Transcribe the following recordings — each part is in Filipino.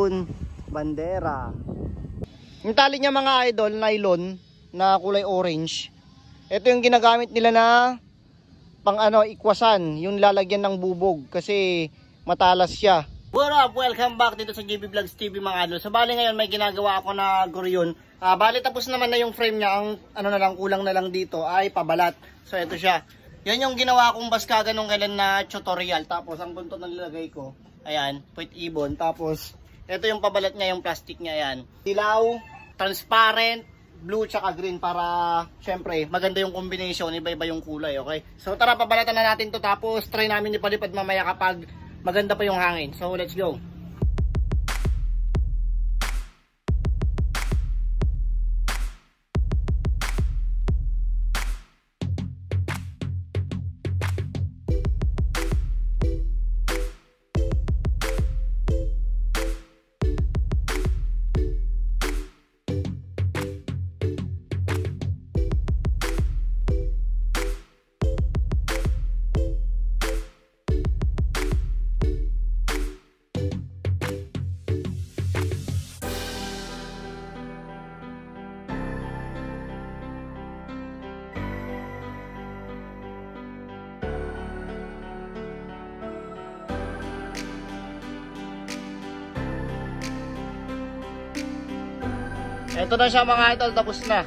Ayun, bandera. Yung tali niya mga idol, nylon na kulay orange. Ito yung ginagamit nila na pang ikwasan, yung lalagyan ng bubog kasi matalas siya. What up? Welcome back dito sa JB Vlogs TV mga idol. So bali ngayon may ginagawa ako na guryon. Bali tapos naman na yung frame niya. Ang na lang, kulang na lang dito ay pabalat. So ito siya. Yan yung ginawa kong baskaga nung kailan na tutorial. Tapos ang buntot na nilagay ko, ayan, puwit ibon. Tapos ito yung pabalat niya, yung plastic niya, ayan. Dilaw, transparent, blue tsaka green para syempre maganda yung combination, iba-iba yung kulay, okay? So tara, pabalatan na natin to, tapos try namin ipalipad mamaya kapag maganda pa yung hangin. So let's go. Ito na siya mga idol, tapos na.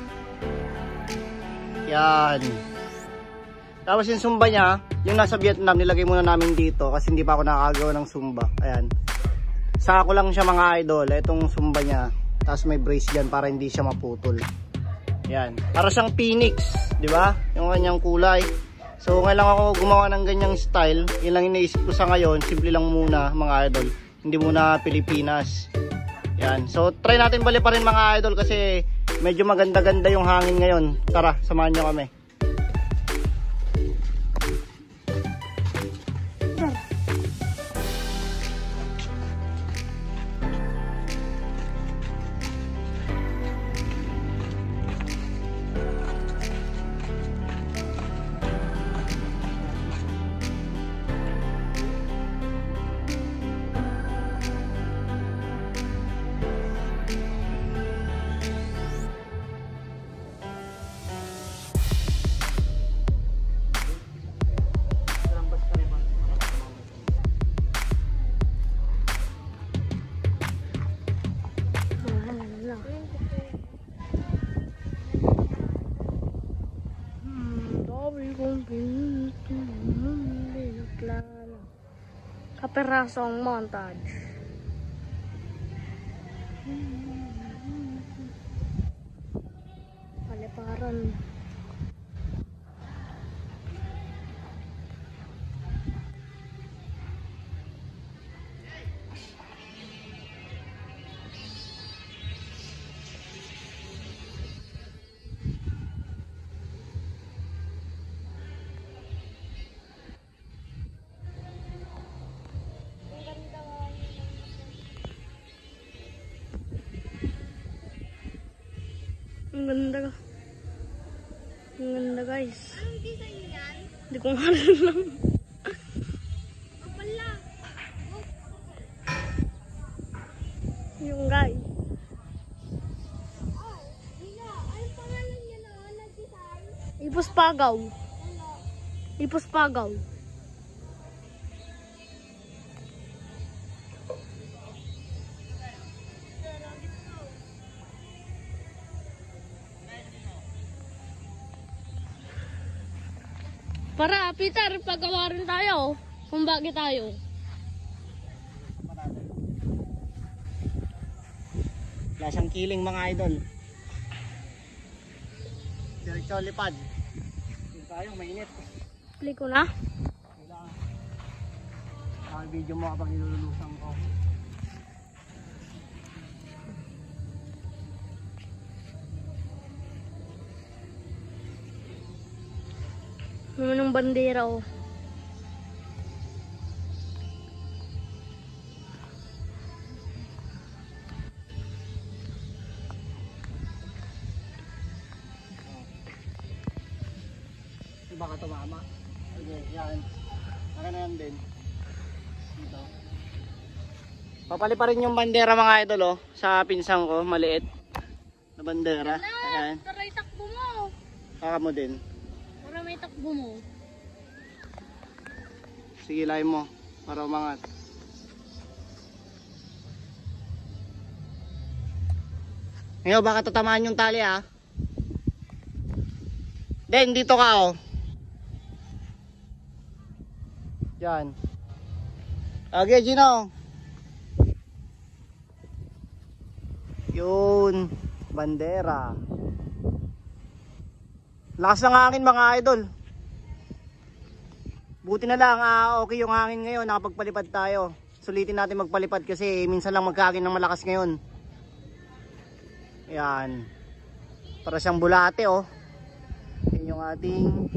Yan. Tapos yung sumba niya, yung nasa Vietnam, nilagay muna namin dito kasi hindi pa ako nakakagawa ng sumba. Ayan. Saka ko lang siya mga idol, itong sumba niya. Tapos may brace dyan para hindi siya maputol. Yan. Para siyang Phoenix, di ba? Yung kanyang kulay. So ngayon lang ako gumawa ng ganyang style. Yun lang iniisip ko sa ngayon, simple lang muna mga idol. Hindi muna Pilipinas. Yan. So try natin bali pa rin mga idol kasi medyo maganda-ganda yung hangin ngayon. Tara, samahan nyo kami. Kaperasong montage. Paliparan. Ang ganda ka. Ang ganda guys. Anong design yan? Hindi ko nga alam. Kapal lang. Yung guys. Oh, Hina, anong pangalan niya na nag-design? Ipuspagaw. Ano? Ipuspagaw. Para, Peter, paggawa rin tayo. Kung bakit tayo. Wala siyang kiling mga idol. Diretso lipad. Hindi tayo, mainit. Play ko na. Video mo kapag nilulusan ko. Naman ng bandera oh. Baka tumama. Okay, yan. Baka na yan din. Dito. Papali pa rin yung bandera mga idol oh, sa pinsang ko, maliit na bandera. Ayan. Para itakbo mo. Saka mo din. Para may takbo mo. Sige, layo mo para umangat. Ngayon, baka tatamaan yung tali ah. Then, dito ka oh. Yan. Okay, Gino. Yun. Bandera. Lakas ng hangin mga idol. Buti na lang, okay yung hangin ngayon, nakapagpalipad tayo. Sulitin natin magpalipad kasi minsan lang magkahangin ng malakas ngayon. Ayan. Para siyang bulate oh. Yan yung ating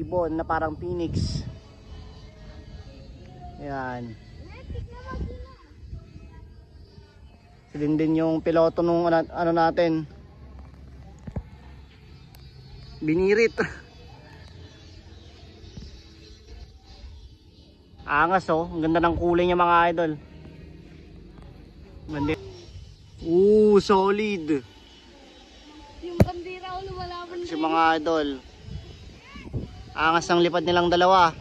ibon na parang phoenix. Ayan. Silin din yung piloto nung ano natin. Binirit. Angas oh, ang ganda ng kulay niya mga idol. Bandera. Solid. Yung bandera ko lumalaban Si mga idol. Angas ng lipad nilang dalawa.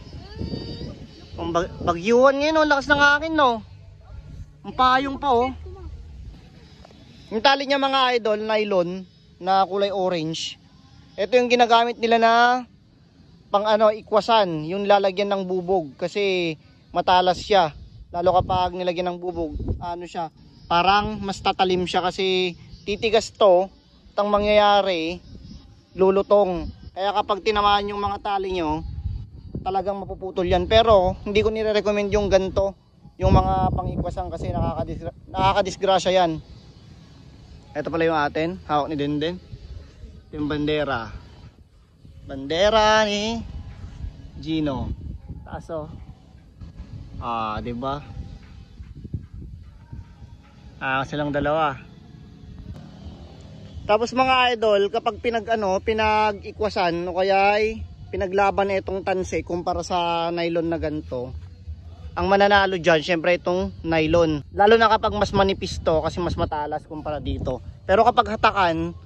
Ang bagyuhan ngayon oh, lakas ng hangin no. Ang payong pa oh. Yung tali niya mga idol, nylon na kulay orange. Ito yung ginagamit nila na pang ano, ikwasan, yung lalagyan ng bubog kasi matalas siya. Lalo kapag nilagyan ng bubog, ano siya, parang mas tatalim siya kasi titigas to, tang mangyayari, lulutong. Kaya kapag tinamaan yung mga tali nyo, talagang mapuputol yan. Pero hindi ko nire-recommend yung ganto, yung mga pang-ikwasan kasi nakakadisgrasya yan. Ito pala yung atin, hawak ni Denden. Yung bandera. Bandera ni Gino. Taas oh. Diba? Silang dalawa. Tapos mga idol, kapag pinag-ikwasan o kaya ay pinaglaban itong tanse kumpara sa nylon na ganito, ang mananalo dyan, syempre itong nylon. Lalo na kapag mas manipis to kasi mas matalas kumpara dito. Pero kapag hatakan,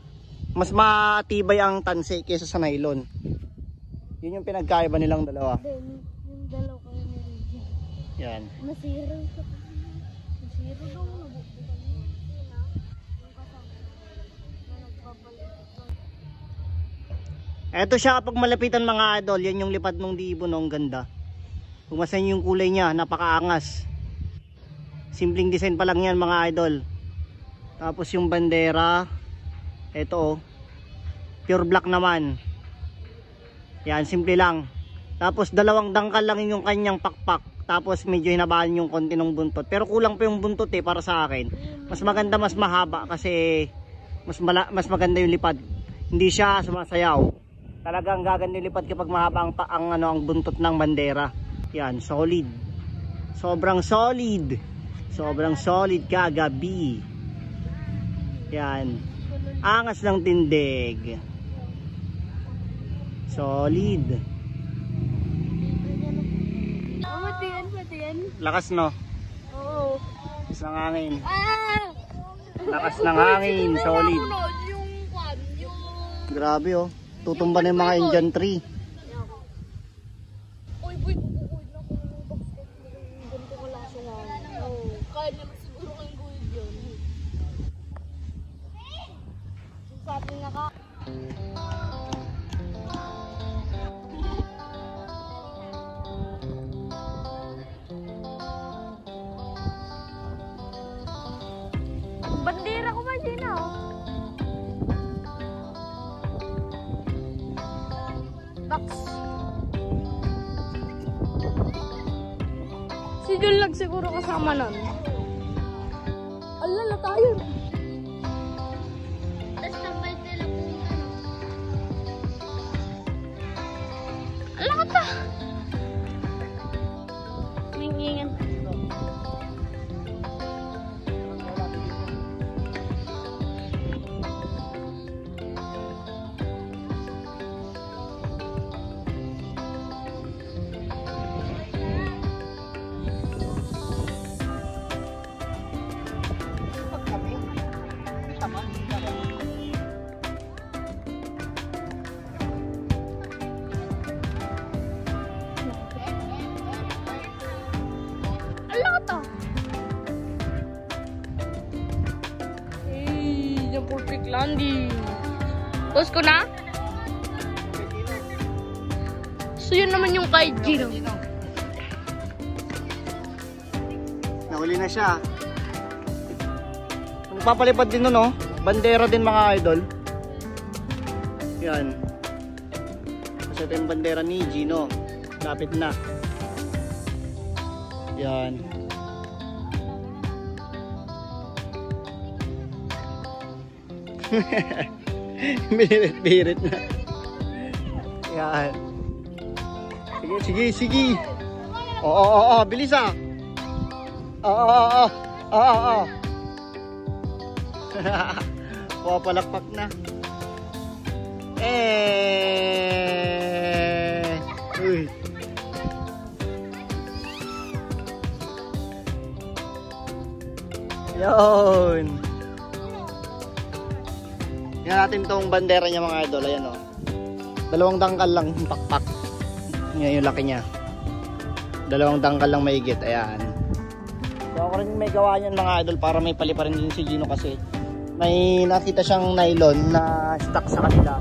mas matibay ang tanse kaysa sa nylon. Yun yung pinagkaiba nilang dalawa. Then, yung dalaw ko yung meron. Yan. Nasira sa nasira daw nabubukan yun. Yung kasama na nagpapalit. Eto siya kapag malapitan mga idol, yan yung lipad ng ibon, ang ganda. Pumasan yung kulay niya, napakaangas. Simpleng design pa lang yan mga idol. Tapos yung bandera, eto oh, pure black naman. Yan, simple lang. Tapos dalawang dangkal lang yung kanyang pakpak. Tapos medyo hinabaan yung konti ng buntot. Pero kulang pa yung buntot para sa akin. Mas maganda, mas mahaba kasi mas maganda yung lipad. Hindi siya sumasayaw. Talagang gaganda yung lipad kapag mahaba ang buntot ng bandera. Yan, solid. Sobrang solid. Sobrang solid kagabi. Yan. Angas ng tindig. Solid. Pati yan. Lakas no? Oo. Lakas ng hangin. Ah! Lakas ng hangin. Solid. Yung Grabe oh. Tutumba na yung mga Indian tree. Uy, boy, bubukod na kung yung basket mo yung ganito kalasa na. Oo. Kaya naman siguro kayong guhid yun. Sabi nga ka. Bandera ko ba dyan oh? Box. Si Jun lang siguro kasama nun. Alala tayo. Tapos tambay nila punta. Ala ka ta. Mingingan. Andy. Post ko na? So yun naman yung kay Gino. Nahuli na siya. Nagpapalipad din nun, no? Bandera din mga idol. Yan. Kasi ito yung bandera ni Gino. Lapit na. Yan. Birit-birit na. Yan. Sige. Oo, bilis ah. Oo. Papalakpak na. Uy. Yun. Yan natin tong bandera niya mga idol. Ayan o. 2 dangkal lang pakpak. Yan yung laki niya. 2 dangkal lang maigit. Ayan. So ako rin may gawa niyan mga idol para may palipa rin din si Gino kasi may nakita siyang nylon na stock sa kanila.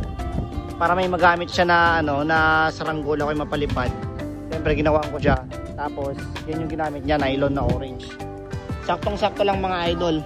Para may magamit siya na na saranggola ko mapalipad. Siyempre ginawan ko siya. Tapos yan yung ginamit niya, nylon na orange. Saktong-sakto lang mga idol.